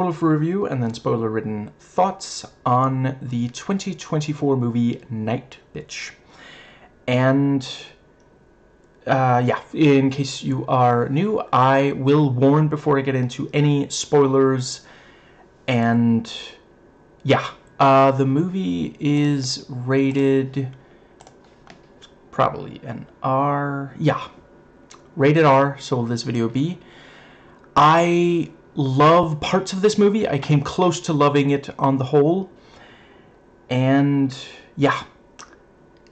For review and then spoiler-ridden thoughts on the 2024 movie Nightbitch. And yeah, in case you are new, I will warn before I get into any spoilers. And yeah, the movie is rated probably an R. Yeah, rated R, so will this video be. I love parts of this movie. I came close to loving it on the whole. And yeah,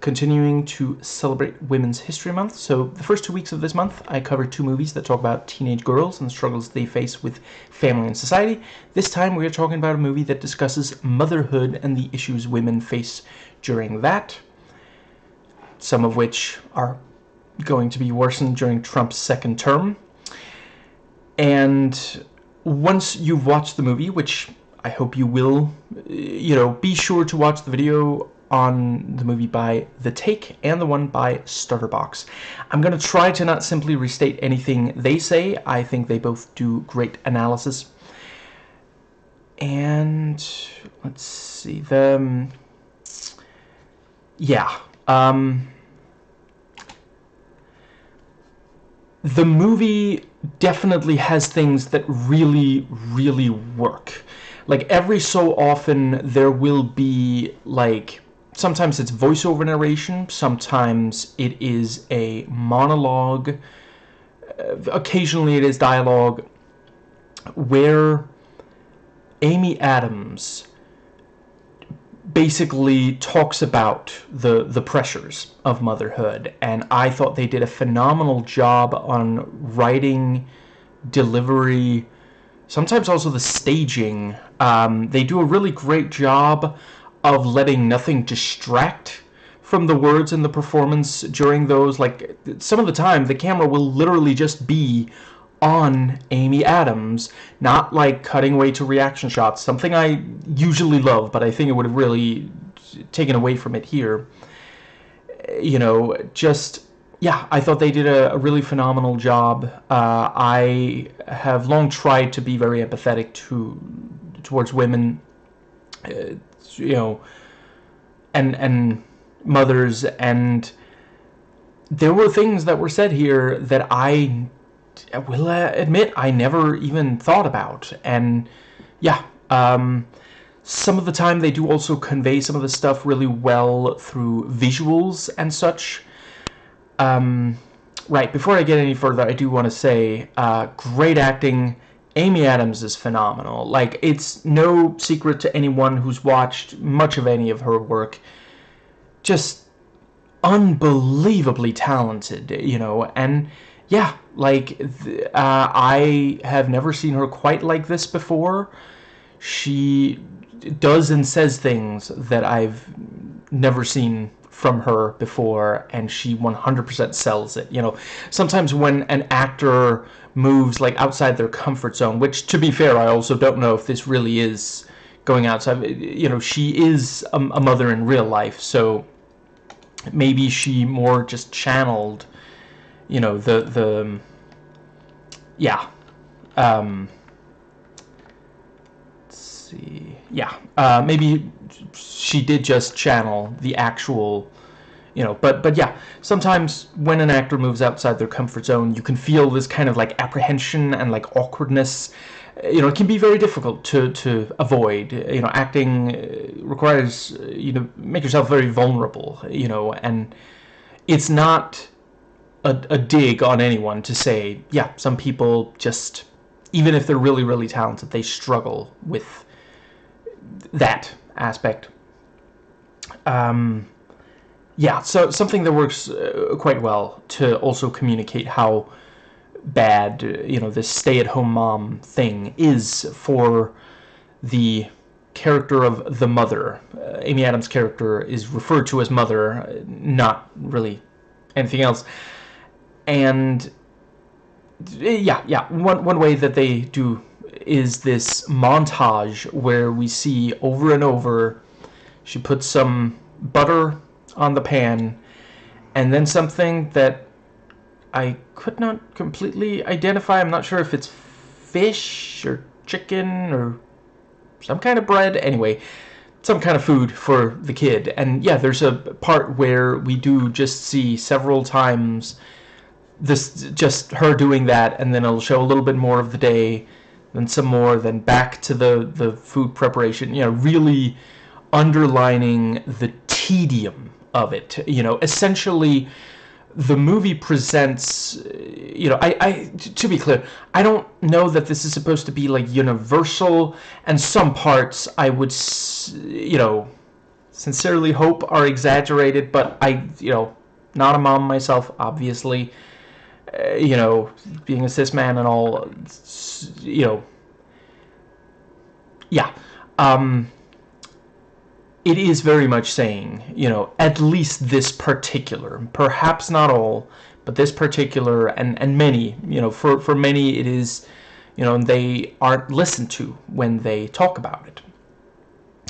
continuing to celebrate Women's History Month. So the first 2 weeks of this month, I covered 2 movies that talk about teenage girls and the struggles they face with family and society. This time we are talking about a movie that discusses motherhood and the issues women face during that, some of which are going to be worsened during Trump's second term. And once you've watched the movie, which I hope you will, be sure to watch the video on the movie by The Take and the one by Starterbox. I'm going to try to not simply restate anything they say. I think they both do great analysis. And let's see, the movie definitely has things that really, really work. Like, every so often there will be, like, sometimes it's voiceover narration, sometimes it is a monologue, occasionally it is dialogue, where Amy Adams basically talks about the pressures of motherhood, and I thought they did a phenomenal job on writing, delivery, sometimes also the staging. They do a really great job of letting nothing distract from the words in the performance during those. Like, some of the time the camera will literally just be on Amy Adams, not like cutting away to reaction shots, something I usually love, but I think it would have really taken away from it here. I thought they did a really phenomenal job. I have long tried to be very empathetic towards women, and mothers, and there were things that were said here that I will admit I never even thought about. And yeah, some of the time they do also convey some of the stuff really well through visuals and such. Right, before I get any further, I do want to say, great acting. Amy Adams is phenomenal. Like, it's no secret to anyone who's watched much of any of her work. Just unbelievably talented, and yeah, like, I have never seen her quite like this before. She does and says things that I've never seen from her before, and she 100% sells it. Sometimes when an actor moves like outside their comfort zone, which, to be fair, I also don't know if this really is going outside. She is a mother in real life, so maybe she more just channeled, maybe she did just channel the actual, but yeah, sometimes when an actor moves outside their comfort zone, you can feel this kind of like apprehension and like awkwardness. It can be very difficult to avoid. Acting requires you to make yourself very vulnerable, and it's not a dig on anyone to say, yeah, some people just, even if they're really, really talented, they struggle with that aspect. So something that works quite well to also communicate how bad, this stay-at-home mom thing is for the character of the mother. Amy Adams' character is referred to as mother, not really anything else. And one way that they do is this montage where we see over and over, she puts some butter on the pan, and then something that I could not completely identify. I'm not sure if it's fish or chicken or some kind of bread. Anyway, some kind of food for the kid. And yeah, there's a part where we do just see several times this, just her doing that, and then it'll show a little bit more of the day, then some more, then back to the food preparation, you know, really underlining the tedium of it. You know, essentially the movie presents, you know, to be clear, I don't know that this is supposed to be like universal, and some parts I would, you know, sincerely hope are exaggerated, but you know, not a mom myself, obviously, you know, being a cis man and all, you know, yeah, it is very much saying, you know, at least this particular, perhaps not all, but this particular, and many, you know, for many it is, you know, they aren't listened to when they talk about it.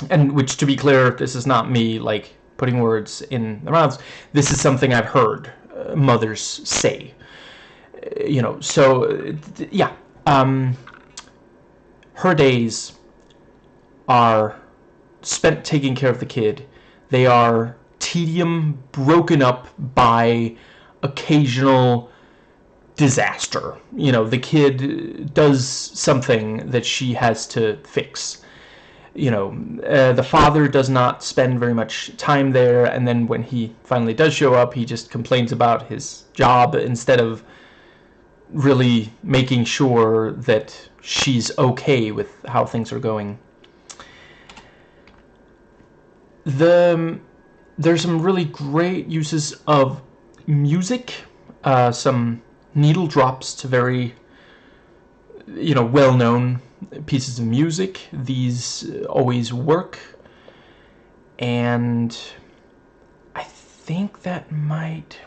And which, to be clear, this is not me, like, putting words in their mouths. This is something I've heard mothers say. You know, so, yeah. Her days are spent taking care of the kid. They are tedium broken up by occasional disaster. You know, the kid does something that she has to fix. You know, the father does not spend very much time there, and then when he finally does show up, he just complains about his job instead of really making sure that she's okay with how things are going. There's some really great uses of music, some needle drops to very, you know, well-known pieces of music. These always work, and I think that might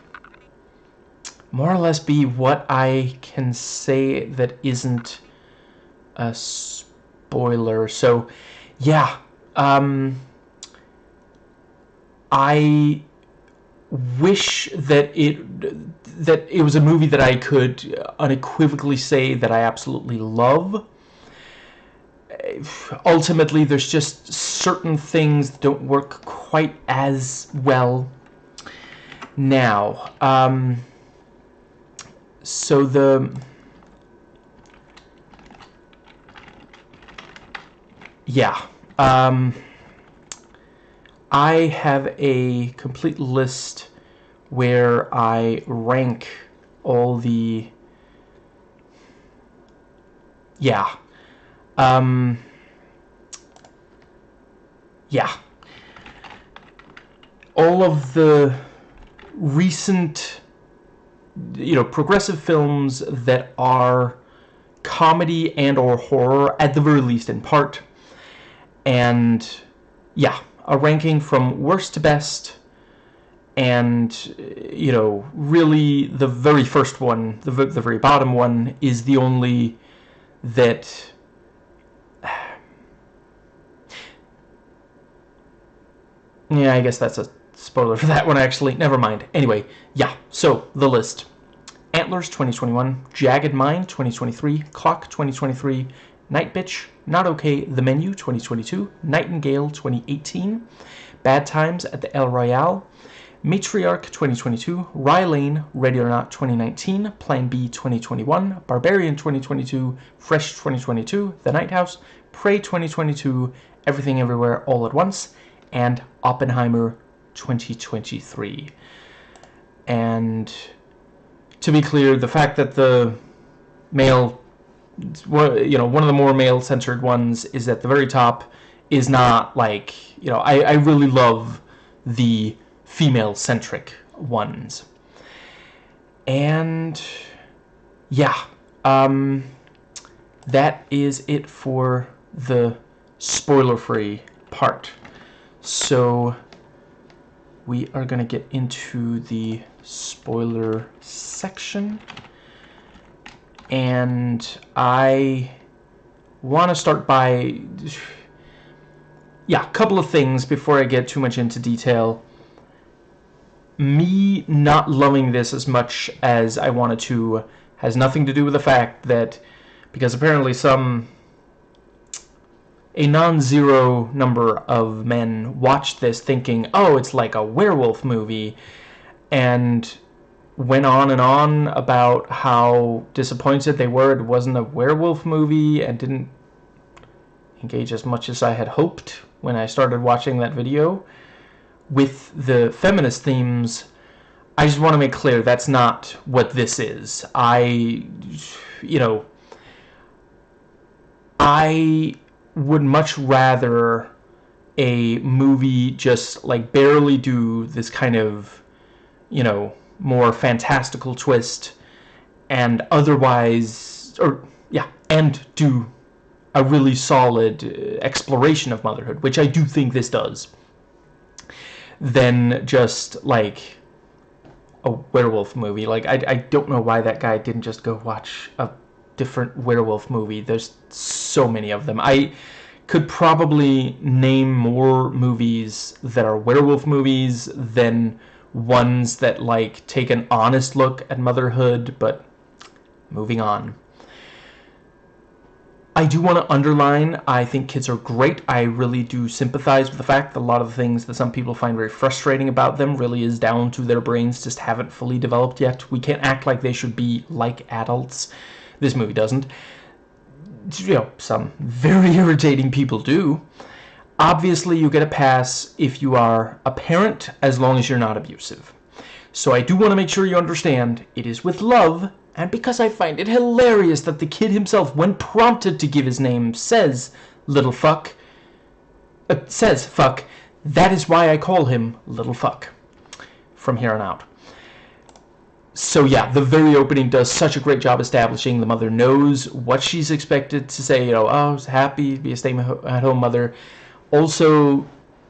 more or less be what I can say that isn't a spoiler. So, yeah, I wish that it was a movie that I could unequivocally say that I absolutely love. Ultimately, there's just certain things that don't work quite as well. Now, so yeah, I have a complete list where I rank all the, yeah, yeah, all of the recent, you know, progressive films that are comedy and or horror, at the very least in part, and yeah, a ranking from worst to best. And, you know, really the very first one, the very bottom one, is the only that, yeah, I guess that's a spoiler for that one, actually. Never mind. Anyway, yeah, so the list: Antlers 2021, Jagged Mind 2023, Clock 2023, Nightbitch, Not Okay, The Menu 2022, Nightingale 2018, Bad Times at the El Royale, Matriarch 2022, Rye Lane, Ready or Not 2019, Plan B 2021, Barbarian 2022, Fresh 2022, The Night House, Prey 2022, Everything Everywhere All at Once, and Oppenheimer 2023. And to be clear, the fact that the male, you know, one of the more male-centered ones is at the very top is not like, you know, I really love the female-centric ones. And yeah, that is it for the spoiler-free part. So we are going to get into the spoiler section, and I want to start by, yeah, a couple of things before I get too much into detail. Me not loving this as much as I wanted to has nothing to do with the fact that, because apparently some a non-zero number of men watched this thinking, oh, it's like a werewolf movie, and went on and on about how disappointed they were it wasn't a werewolf movie, and didn't engage as much as I had hoped when I started watching that video. With the feminist themes, I just want to make clear that's not what this is. I would much rather a movie just like barely do this kind of, more fantastical twist, and otherwise, and do a really solid exploration of motherhood, which I do think this does, than just like a werewolf movie. Like, I don't know why that guy didn't just go watch a different werewolf movie. There's so many of them. I could probably name more movies that are werewolf movies than ones that like take an honest look at motherhood, but moving on. I do want to underline, I think kids are great. I really do sympathize with the fact that a lot of the things that some people find very frustrating about them really is down to their brains just haven't fully developed yet. We can't act like they should be like adults. This movie doesn't. Some very irritating people do. Obviously, you get a pass if you are a parent, as long as you're not abusive. So I do want to make sure you understand, it is with love, and because I find it hilarious that the kid himself, when prompted to give his name, says little fuck. Says fuck. That is why I call him little fuck from here on out. So yeah, the very opening does such a great job establishing the mother knows what she's expected to say. Oh, I was happy to be a stay-at-home mother. Also,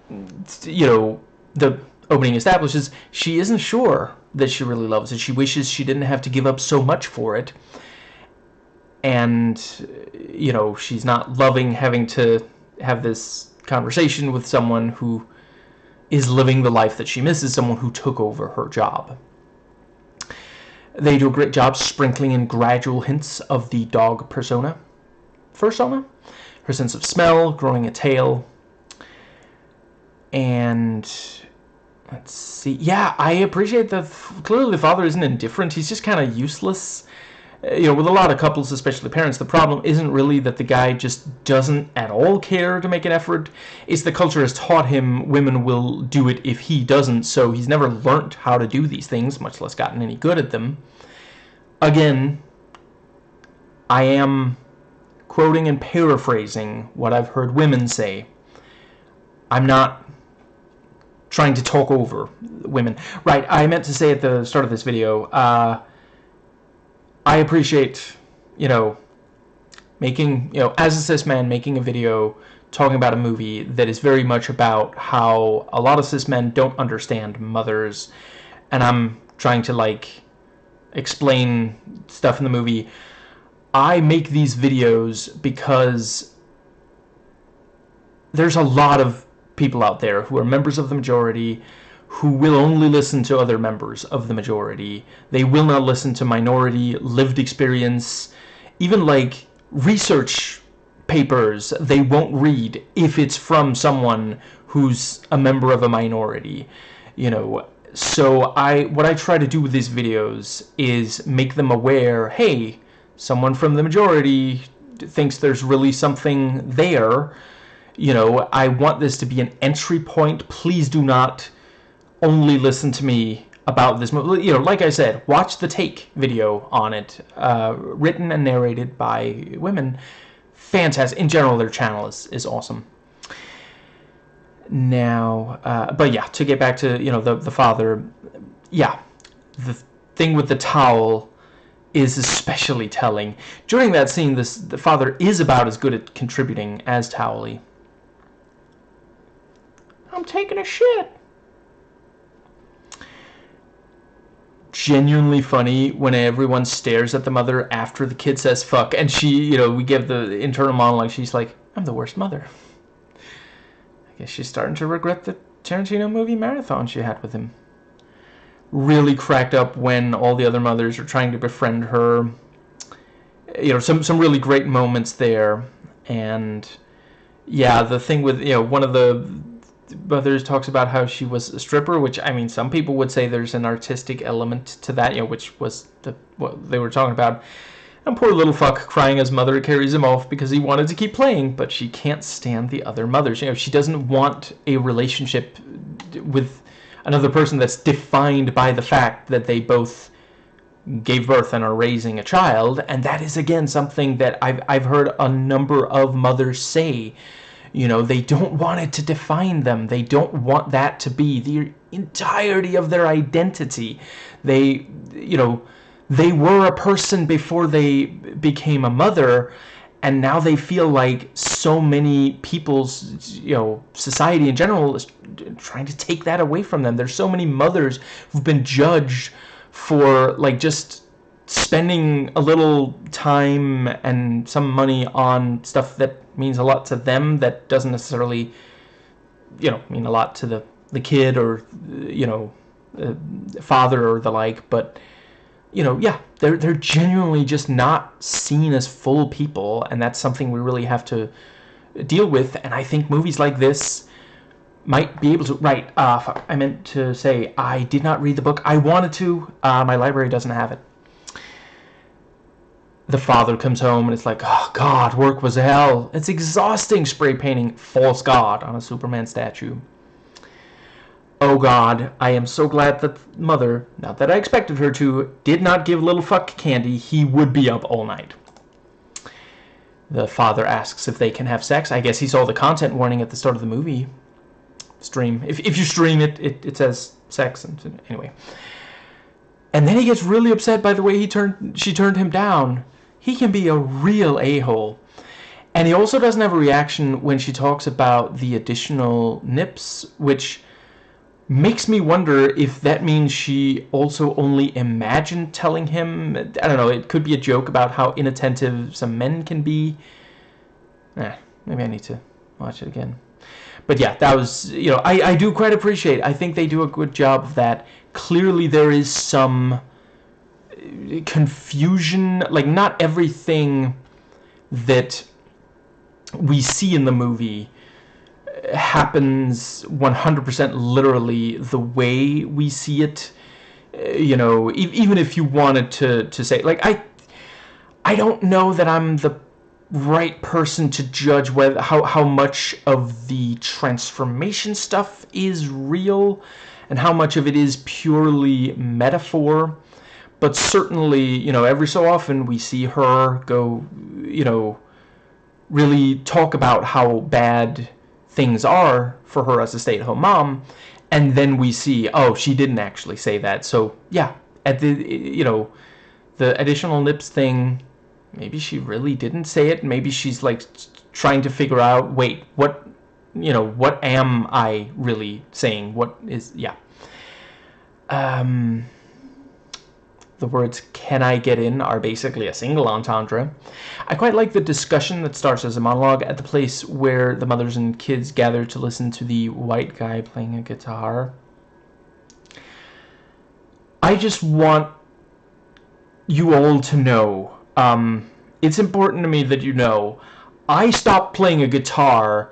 the opening establishes she isn't sure that she really loves it. She wishes she didn't have to give up so much for it. And, she's not loving having to have this conversation with someone who is living the life that she misses, someone who took over her job. They do a great job sprinkling in gradual hints of the dog persona. Her sense of smell, growing a tail. And let's see. Yeah, I appreciate that clearly the father isn't indifferent. He's just kind of useless. With a lot of couples, especially parents, the problem isn't really that the guy just doesn't at all care to make an effort. It's the culture has taught him women will do it if he doesn't, so he's never learnt how to do these things, much less gotten any good at them. Again, I am quoting and paraphrasing what I've heard women say. I'm not trying to talk over women. Right, I meant to say at the start of this video, I appreciate, making, as a cis man, making a video talking about a movie that is very much about how a lot of cis men don't understand mothers, and I'm trying to, explain stuff in the movie. I make these videos because there's a lot of people out there who are members of the majority who will only listen to other members of the majority. They will not listen to minority lived experience. Even research papers they won't read if it's from someone who's a member of a minority. So what I try to do with these videos is make them aware, hey, someone from the majority thinks there's really something there. I want this to be an entry point. Please do not only listen to me about this movie. Like I said, watch the Take video on it, written and narrated by women. Fantastic. In general, their channel is awesome. Now, but yeah, to get back to, the father, yeah, the thing with the towel is especially telling. During that scene, the father is about as good at contributing as Towley. I'm taking a shit. Genuinely funny when everyone stares at the mother after the kid says fuck, and she, we give the internal monologue, she's like, I'm the worst mother. I guess she's starting to regret the Tarantino movie marathon she had with him. Really cracked up when all the other mothers are trying to befriend her. Some really great moments there, and Yeah, the thing with, one of the mothers talks about how she was a stripper, which, I mean, some people would say there's an artistic element to that, which was what they were talking about. And poor little fuck crying as mother carries him off because he wanted to keep playing, but she can't stand the other mothers. She doesn't want a relationship with another person that's defined by the fact that they both gave birth and are raising a child. And that is, again, something that I've heard a number of mothers say. They don't want it to define them. They don't want that to be the entirety of their identity. They were a person before they became a mother, and now they feel like so many people's, society in general is trying to take that away from them. There's so many mothers who've been judged for, like, just spending a little time and some money on stuff that means a lot to them that doesn't necessarily, mean a lot to the kid or, father or the like, but yeah, they're genuinely just not seen as full people, and that's something we really have to deal with. And I think movies like this might be able to. Right, fuck, I meant to say I did not read the book. I wanted to. My library doesn't have it. The father comes home and it's like, oh God, work was hell. It's exhausting spray painting false God on a Superman statue. Oh God, I am so glad that mother, not that I expected her to, did not give little fuck candy. He would be up all night. The father asks if they can have sex. I guess he saw the content warning at the start of the movie. Stream. If you stream it, it says sex. And anyway. And then he gets really upset by the way she turned him down. He can be a real a-hole. And he also doesn't have a reaction when she talks about the additional nips, which makes me wonder if that means she also only imagined telling him. I don't know, it could be a joke about how inattentive some men can be. Maybe I need to watch it again. But yeah, that was, I do quite appreciate, I think they do a good job of that. Clearly there is some confusion, like not everything that we see in the movie happens 100% literally the way we see it. Even if you wanted to say, like, I don't know that I'm the right person to judge whether how much of the transformation stuff is real and how much of it is purely metaphor. But certainly, every so often we see her go, really talk about how bad things are for her as a stay-at-home mom, and then we see, oh, she didn't actually say that. So yeah, at the the additional nips thing, maybe she really didn't say it. Maybe she's like trying to figure out, wait, what am I really saying? What is, yeah. The words "can I get in" are basically a single entendre. I quite like the discussion that starts as a monologue at the place where the mothers and kids gather to listen to the white guy playing a guitar. I just want you all to know, it's important to me that you know, I stopped playing a guitar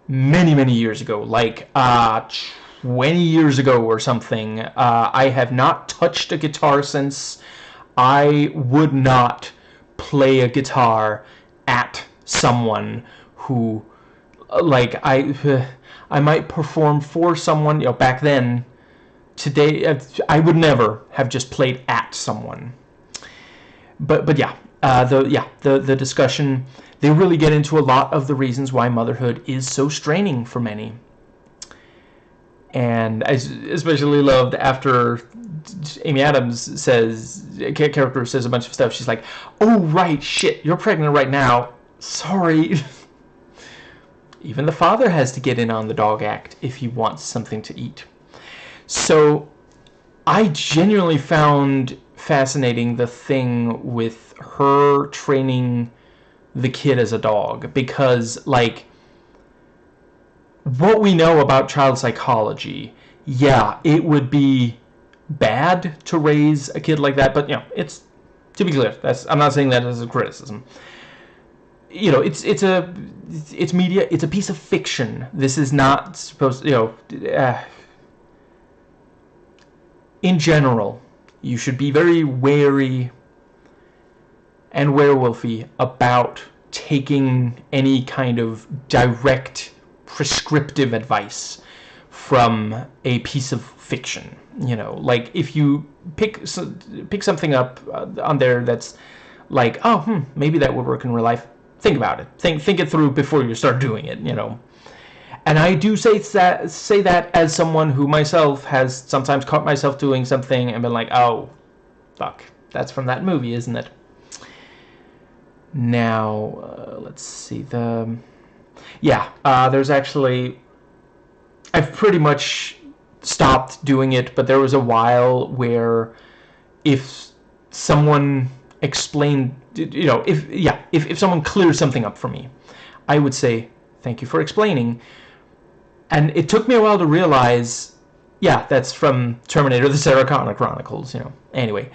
many, many years ago, like 20 years ago or something. I have not touched a guitar since. I would not play a guitar at someone who, like, I might perform for someone, back then. Today, I would never have just played at someone. But yeah, the discussion, they really get into a lot of the reasons why motherhood is so straining for many. And I especially loved after Amy Adams character says a bunch of stuff. She's like, oh, right, shit, you're pregnant right now. Sorry. Even the father has to get in on the dog act if he wants something to eat. So I genuinely found fascinating the thing with her training the kid as a dog, because, like, what we know about child psychology, yeah, it would be bad to raise a kid like that, but it's, to be clear, I'm not saying that as a criticism. you know, it's media. It's a piece of fiction. This is not supposed, you know. In general, you should be very wary and werewolfy about taking any kind of direct prescriptive advice from a piece of fiction. You know, like if you pick something up on there that's like, oh, maybe that would work in real life. Think about it. Think it through before you start doing it. You know. And I do say that as someone who myself has sometimes caught myself doing something and been like, oh, fuck, that's from that movie, isn't it? Now, let's see, there's actually, I've pretty much stopped doing it, but there was a while where if someone explained, you know, if someone clears something up for me, I would say, thank you for explaining. And it took me a while to realize, yeah, that's from Terminator: The Sarah Connor Chronicles, you know. Anyway,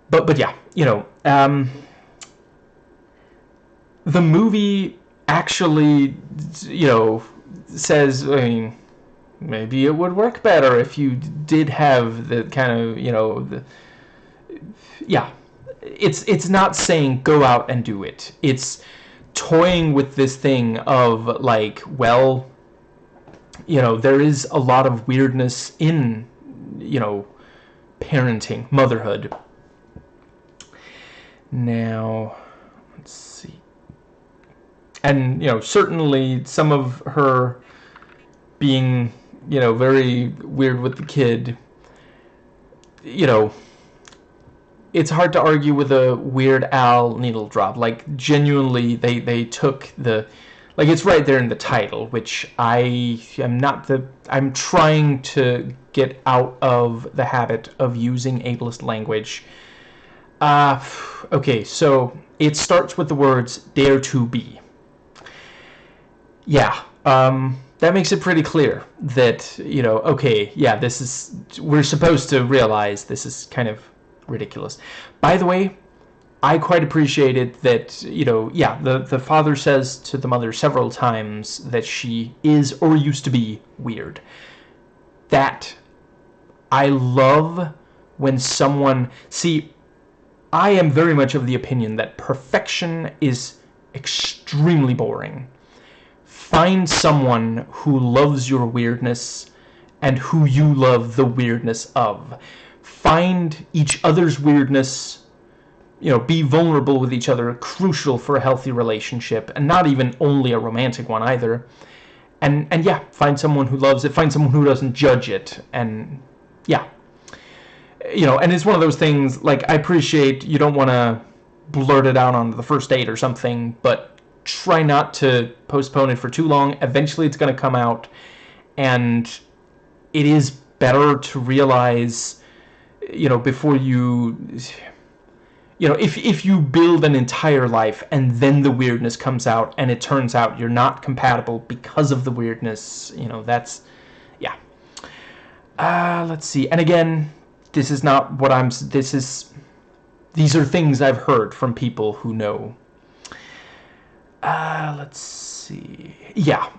but yeah, you know, the movie actually, you know, says, I mean, maybe it would work better if you did have the kind of, you know, it's not saying go out and do it. It's toying with this thing of like, well, you know, there is a lot of weirdness in, you know, parenting, motherhood. Now, let's see. And, you know, certainly some of her being, you know, very weird with the kid, you know, it's hard to argue with a Weird Al needle drop. Like, genuinely, they took the, like, it's right there in the title, which I'm trying to get out of the habit of using ableist language. Okay, so it starts with the words, dare to be. Yeah, that makes it pretty clear that, you know, okay, yeah, we're supposed to realize this is kind of ridiculous. By the way, I quite appreciated that, you know, yeah, the father says to the mother several times that she is or used to be weird. That, I love when someone, see, I am very much of the opinion that perfection is extremely boring. Find someone who loves your weirdness and who you love the weirdness of. Find each other's weirdness, you know, be vulnerable with each other, crucial for a healthy relationship, and not even only a romantic one either. And yeah, find someone who loves it, find someone who doesn't judge it, and yeah. You know, and it's one of those things, like, I appreciate you don't want to blurt it out on the first date or something, but try not to postpone it for too long. Eventually it's going to come out, and it is better to realize, you know, before you know, if you build an entire life and then the weirdness comes out and it turns out you're not compatible because of the weirdness, you know, that's, yeah. Let's see. And again, this is not what these are things I've heard from people who know. Let's see. Yeah.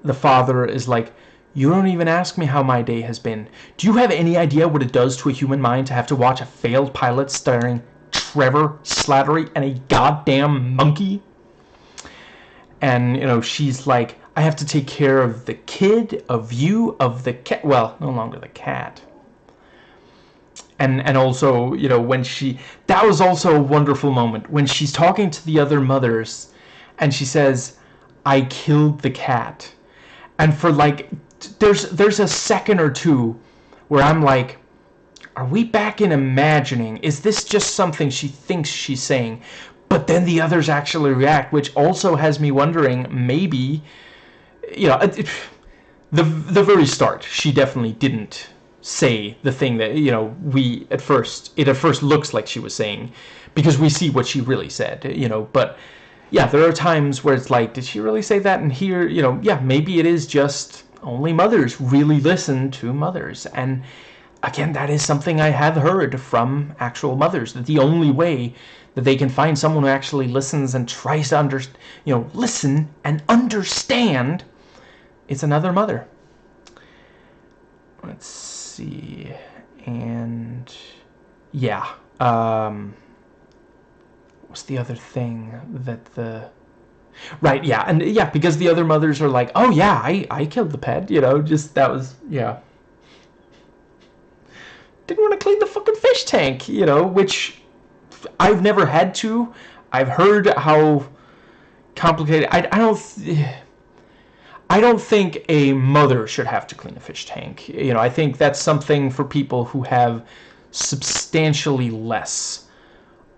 The father is like, you don't even ask me how my day has been. Do you have any idea what it does to a human mind to have to watch a failed pilot starring Trevor Slattery and a goddamn monkey? And, you know, she's like, I have to take care of the kid, of you, of the cat. Well, no longer the cat. And also, you know, that was also a wonderful moment when she's talking to the other mothers and she says, I killed the cat. And for like, there's a second or two where I'm like, are we back in imagining? Is this just something she thinks she's saying? But then the others actually react, which also has me wondering, maybe, you know, the very start, she definitely didn't say the thing that, you know, it at first looks like she was saying, because we see what she really said, you know. But yeah, there are times where it's like, did she really say that? And here, you know, yeah, maybe it is just only mothers really listen to mothers. And again, that is something I have heard from actual mothers, that the only way that they can find someone who actually listens and tries to listen and understand is another mother. Let's see. And yeah, what's the other thing that right, yeah, and yeah, because the other mothers are like, oh yeah, I killed the pet, just that was, yeah. Didn't want to clean the fucking fish tank, which I've never had to. I've heard how complicated. I don't think a mother should have to clean a fish tank. I think that's something for people who have substantially less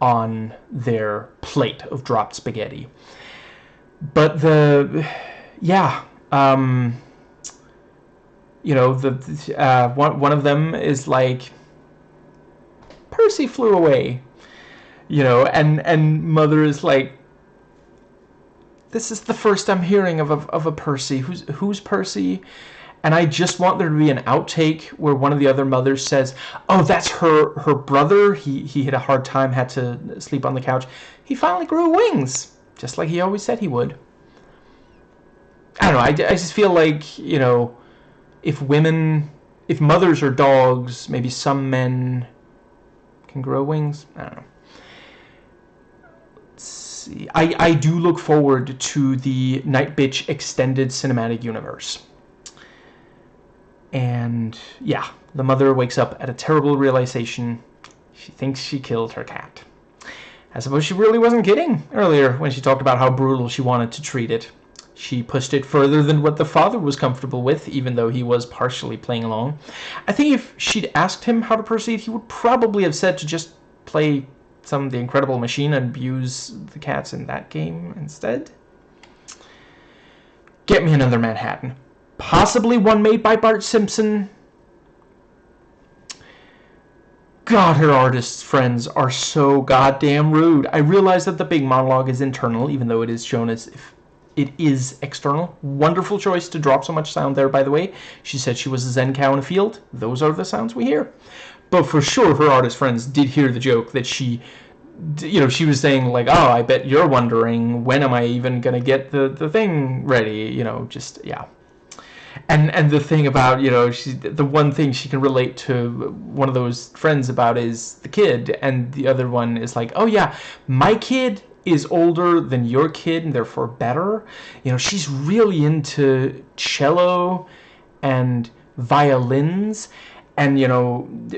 on their plate of dropped spaghetti. But one of them is like, Percy flew away, and mother is like, this is the first I'm hearing of a Percy. Who's Percy? And I just want there to be an outtake where one of the other mothers says, oh, that's her brother. He had a hard time, had to sleep on the couch. He finally grew wings, just like he always said he would. I don't know, I just feel like, if mothers are dogs, maybe some men can grow wings. I don't know. Let's see. I do look forward to the Nightbitch extended cinematic universe. And yeah, the mother wakes up at a terrible realization. She thinks she killed her cat. I suppose she really wasn't kidding earlier when she talked about how brutal she wanted to treat it. She pushed it further than what the father was comfortable with, even though he was partially playing along. I think if she'd asked him how to proceed, he would probably have said to just play some of The Incredible Machine and abuse the cats in that game instead. Get me another Manhattan. Possibly one made by Bart Simpson. God, her artist friends are so goddamn rude. I realize that the big monologue is internal, even though it is shown as if it is external. Wonderful choice to drop so much sound there, by the way. She said she was a Zen cow in a field. Those are the sounds we hear. But for sure, her artist friends did hear the joke that she was saying, like, oh, I bet you're wondering, when am I even going to get the thing ready? Just, yeah. And the thing about, the one thing she can relate to one of those friends about is the kid, and the other one is like, oh yeah, my kid is older than your kid and therefore better. She's really into cello and violins, and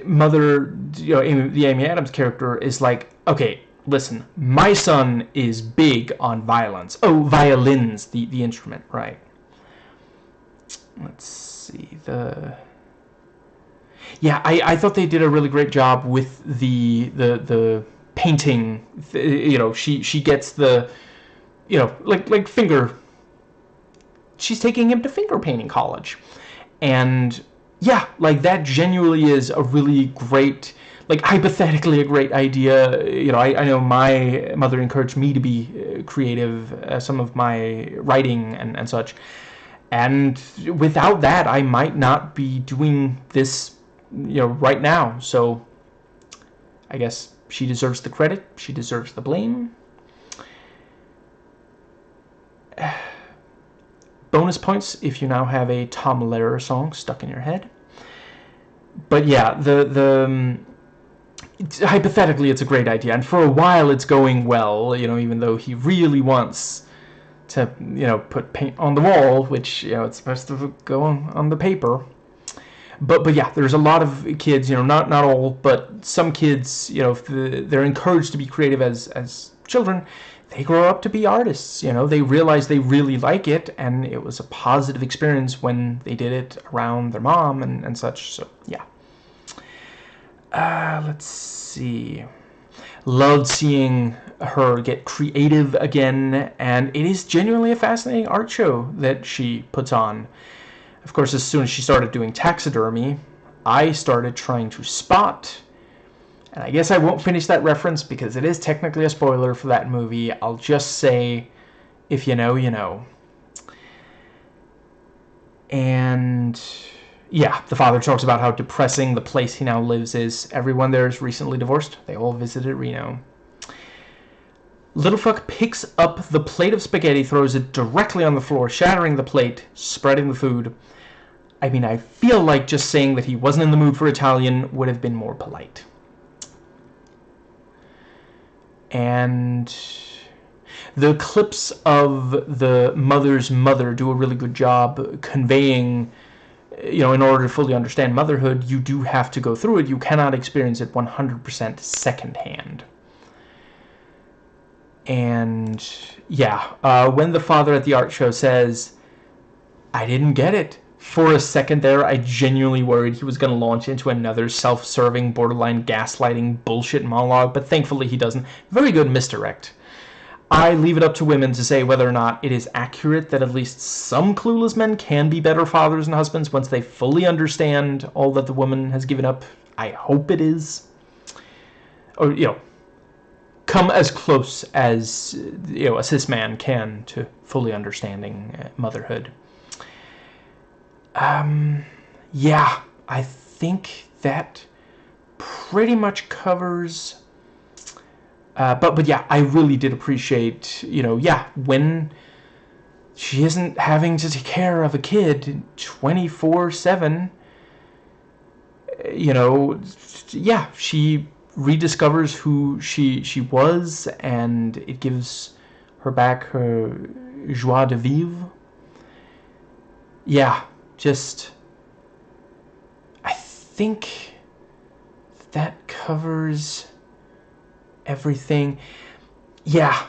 mother, the Amy Adams character is like, okay, listen, my son is big on violins. Oh, violins, the instrument, right? Let's see, yeah, I thought they did a really great job with the painting. She gets the, like finger. She's taking him to finger painting college, and yeah, like that genuinely is a really great, like hypothetically a great idea. I know my mother encouraged me to be creative, some of my writing and such. And without that, I might not be doing this, right now. So I guess she deserves the credit. She deserves the blame. Bonus points if you now have a Tom Lehrer song stuck in your head. But yeah, hypothetically, it's a great idea. And for a while, it's going well, even though he really wants to, put paint on the wall, which, it's supposed to go on the paper. But yeah, there's a lot of kids, not all, but some kids, if they're encouraged to be creative as children, they grow up to be artists. They realize they really like it, and it was a positive experience when they did it around their mom and such. So yeah. Let's see. Loved seeing her get creative again, and it is genuinely a fascinating art show that she puts on. Of course, as soon as she started doing taxidermy, I started trying to spot, and I guess I won't finish that reference because it is technically a spoiler for that movie. I'll just say, if you know, you know. And yeah, the father talks about how depressing the place he now lives is. Everyone there is recently divorced. They all visited Reno. Littlefuck picks up the plate of spaghetti, throws it directly on the floor, shattering the plate, spreading the food. I mean, I feel like just saying that he wasn't in the mood for Italian would have been more polite. And the clips of the mother's mother do a really good job conveying, you know, in order to fully understand motherhood, you do have to go through it. You cannot experience it 100% secondhand. And yeah, when the father at the art show says, I didn't get it. For a second there, I genuinely worried he was going to launch into another self-serving, borderline gaslighting bullshit monologue, but thankfully he doesn't. Very good misdirect. I leave it up to women to say whether or not it is accurate that at least some clueless men can be better fathers and husbands once they fully understand all that the woman has given up. I hope it is. Or, you know, come as close as, you know, a cis man can to fully understanding motherhood. Yeah, I think that pretty much covers. But yeah, I really did appreciate, you know, yeah, when she isn't having to take care of a kid 24/7, you know, yeah, she rediscovers who she was, and it gives her back her joie de vivre. Yeah, just, I think that covers everything. Yeah,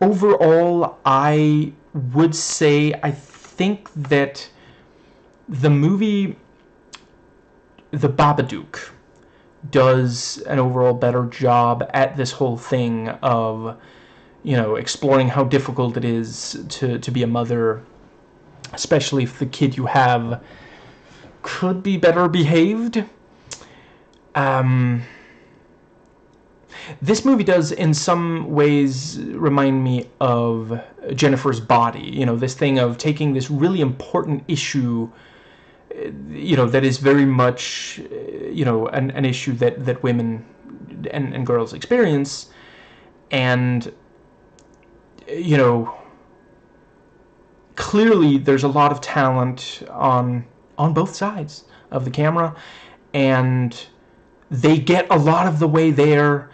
overall, I would say I think that the movie The Babadook does an overall better job at this whole thing of, you know, exploring how difficult it is to be a mother, especially if the kid you have could be better behaved. This movie does, in some ways, remind me of Jennifer's Body. You know, this thing of taking this really important issue, you know, that is very much, you know, an issue that women and girls experience, and, you know, clearly there's a lot of talent on both sides of the camera, and they get a lot of the way there.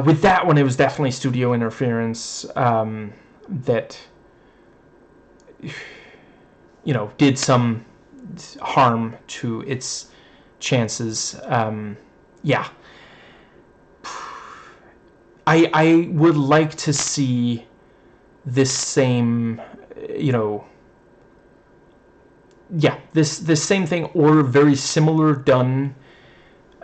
With that one, it was definitely studio interference that, you know, did some harm to its chances. Yeah. I would like to see this same, you know, yeah, this same thing or very similar done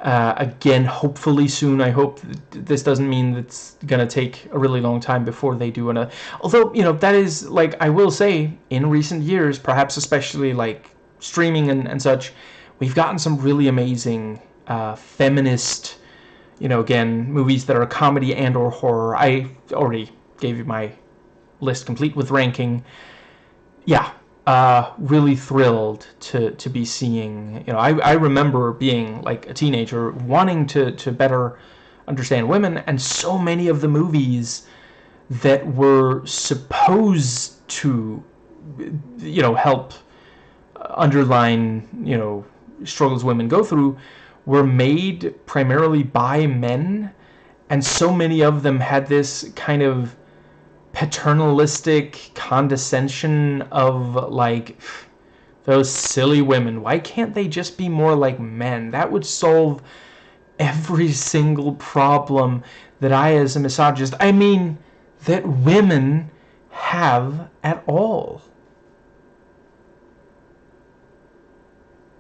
again, hopefully soon. I hope this doesn't mean it's gonna take a really long time before they do another. Although, you know, that is, like, I will say, in recent years, perhaps especially like streaming and such, we've gotten some really amazing feminist, you know, again, movies that are comedy and or horror. I already gave you my list complete with ranking. Yeah. Really thrilled to be seeing, you know, I remember being like a teenager wanting to better understand women, and so many of the movies that were supposed to, you know, help underline, you know, struggles women go through were made primarily by men, and so many of them had this kind of paternalistic condescension of, like, those silly women. Why can't they just be more like men? That would solve every single problem that I, as a misogynist, I mean, that women have at all.